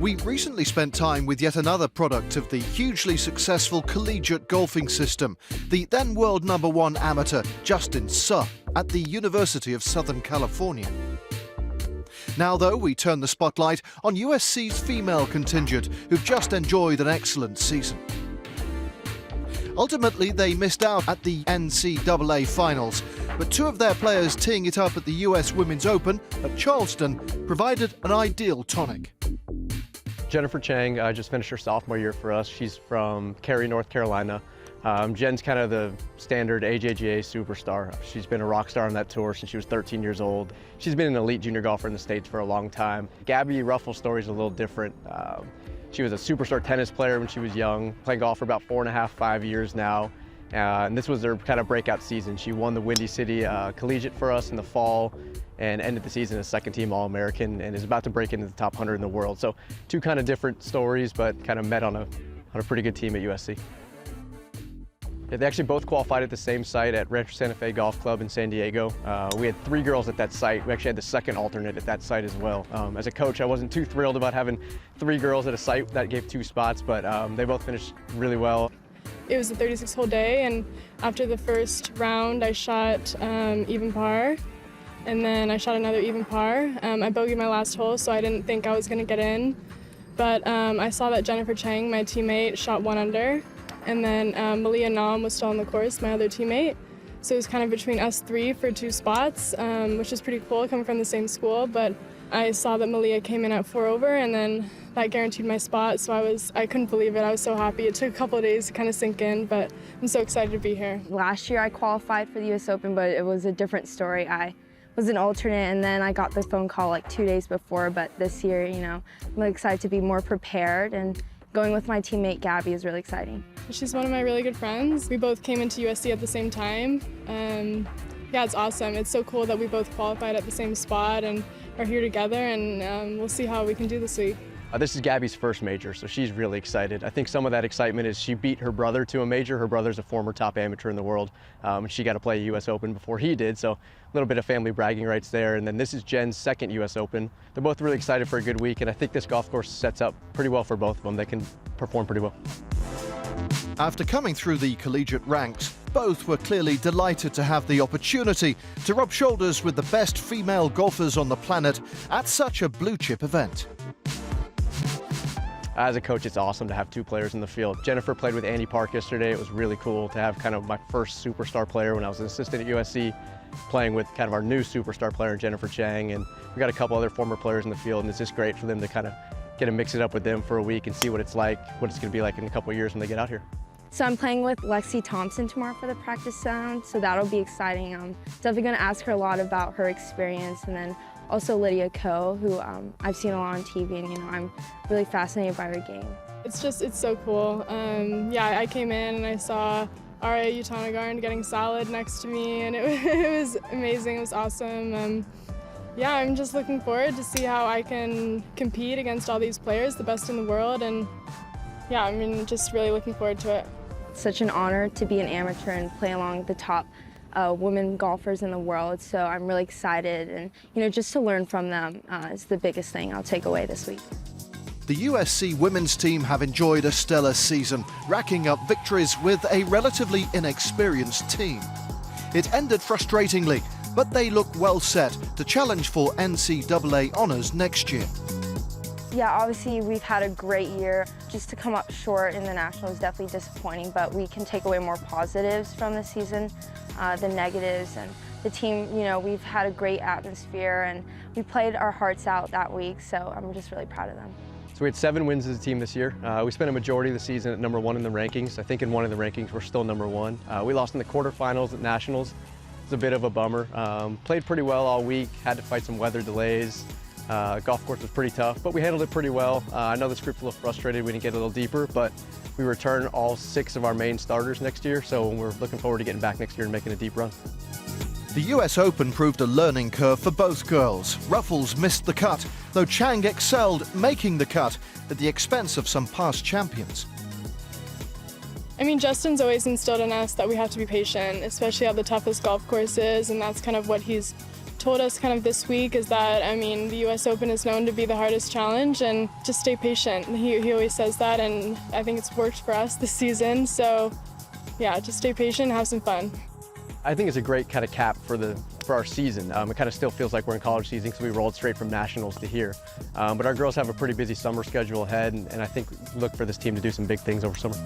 We recently spent time with yet another product of the hugely successful collegiate golfing system, the then world #1 amateur Justin Suh at the University of Southern California. Now, though, we turn the spotlight on USC's female contingent, who've just enjoyed an excellent season. Ultimately, they missed out at the NCAA finals, but two of their players teeing it up at the US Women's Open at Charleston provided an ideal tonic. Jennifer Chang just finished her sophomore year for us. She's from Cary, North Carolina. Jen's kind of the standard AJGA superstar. She's been a rock star on that tour since she was 13 years old. She's been an elite junior golfer in the States for a long time. Gabby Ruffle's story is a little different. She was a superstar tennis player when she was young, playing golf for about 4.5, 5 years now. And this was her kind of breakout season. She won the Windy City Collegiate for us in the fall and ended the season as second-team All-American and is about to break into the top 100 in the world. So two kind of different stories, but kind of met on a pretty good team at USC. Yeah, they actually both qualified at the same site at Rancho Santa Fe Golf Club in San Diego. We had 3 girls at that site. We actually had the second alternate at that site as well. As a coach, I wasn't too thrilled about having 3 girls at a site that gave 2 spots, but they both finished really well. It was a 36-hole day, and after the first round, I shot even par, and then I shot another even par. I bogeyed my last hole, so I didn't think I was going to get in, but I saw that Jennifer Chang, my teammate, shot 1 under, and then Malia Nam was still on the course, my other teammate. So it was kind of between us 3 for 2 spots, which is pretty cool coming from the same school, but I saw that Malia came in at 4 over, and then that guaranteed my spot, so I couldn't believe it. I was so happy. It took a couple of days to kind of sink in, but I'm so excited to be here. Last year I qualified for the US Open, but it was a different story. I was an alternate, and then I got the phone call like 2 days before, but this year, I'm really excited to be more prepared, and going with my teammate Gabby is really exciting. She's one of my really good friends. We both came into USC at the same time. Yeah, it's awesome. It's so cool that we both qualified at the same spot and are here together, and we'll see how we can do this week. This is Gabby's first major, so she's really excited. I think some of that excitement is she beat her brother to a major. Her brother's a former top amateur in the world. She got to play a US Open before he did, so a little bit of family bragging rights there. And then this is Jen's second US Open. They're both really excited for a good week, and I think this golf course sets up pretty well for both of them. They can perform pretty well. After coming through the collegiate ranks, both were clearly delighted to have the opportunity to rub shoulders with the best female golfers on the planet at such a blue-chip event. As a coach, it's awesome to have 2 players in the field. Jennifer played with Andy Park yesterday. It was really cool to have kind of my first superstar player when I was an assistant at USC, playing with kind of our new superstar player, Jennifer Chang. And we got a couple other former players in the field, and it's just great for them to kind of get to mix it up with them for a week and see what it's like, what it's going to be like in a couple of years when they get out here. So I'm playing with Lexi Thompson tomorrow for the practice round, so that'll be exciting. I'm definitely going to ask her a lot about her experience, and then also Lydia Ko, who I've seen a lot on TV, and I'm really fascinated by her game. It's so cool. Yeah, I came in and I saw Arya Utanagarn getting salad next to me, and it was amazing. It was awesome. Yeah, I'm just looking forward to see how I can compete against all these players, the best in the world, and yeah, just really looking forward to it. It's such an honor to be an amateur and play along the top women golfers in the world, so I'm really excited, and just to learn from them is the biggest thing I'll take away this week. The USC women's team have enjoyed a stellar season, racking up victories with a relatively inexperienced team. It ended frustratingly, but they look well set to challenge for NCAA honors next year. Yeah, obviously we've had a great year. Just to come up short in the national is definitely disappointing, but we can take away more positives from the season, the negatives, and the team, we've had a great atmosphere, and we played our hearts out that week, so I'm just really proud of them. So we had 7 wins as a team this year. We spent a majority of the season at #1 in the rankings. I think in one of the rankings we're still #1. We lost in the quarterfinals at nationals. It's a bit of a bummer. Played pretty well all week, had to fight some weather delays. Golf course was pretty tough, but we handled it pretty well. I know this group's a little frustrated we didn't get a little deeper, but we return all 6 of our main starters next year, so we're looking forward to getting back next year and making a deep run. The US Open proved a learning curve for both girls. Ruffles missed the cut, though Chang excelled, making the cut at the expense of some past champions. Justin's always instilled in us that we have to be patient, especially at the toughest golf courses, and that's kind of what he's told us kind of this week is that, I mean, the US Open is known to be the hardest challenge, and just stay patient. He always says that, and I think it's worked for us this season. So yeah, just stay patient, have some fun. I think it's a great kind of cap for our season. It kind of still feels like we're in college season because we rolled straight from nationals to here. But our girls have a pretty busy summer schedule ahead, and I think look for this team to do some big things over summer.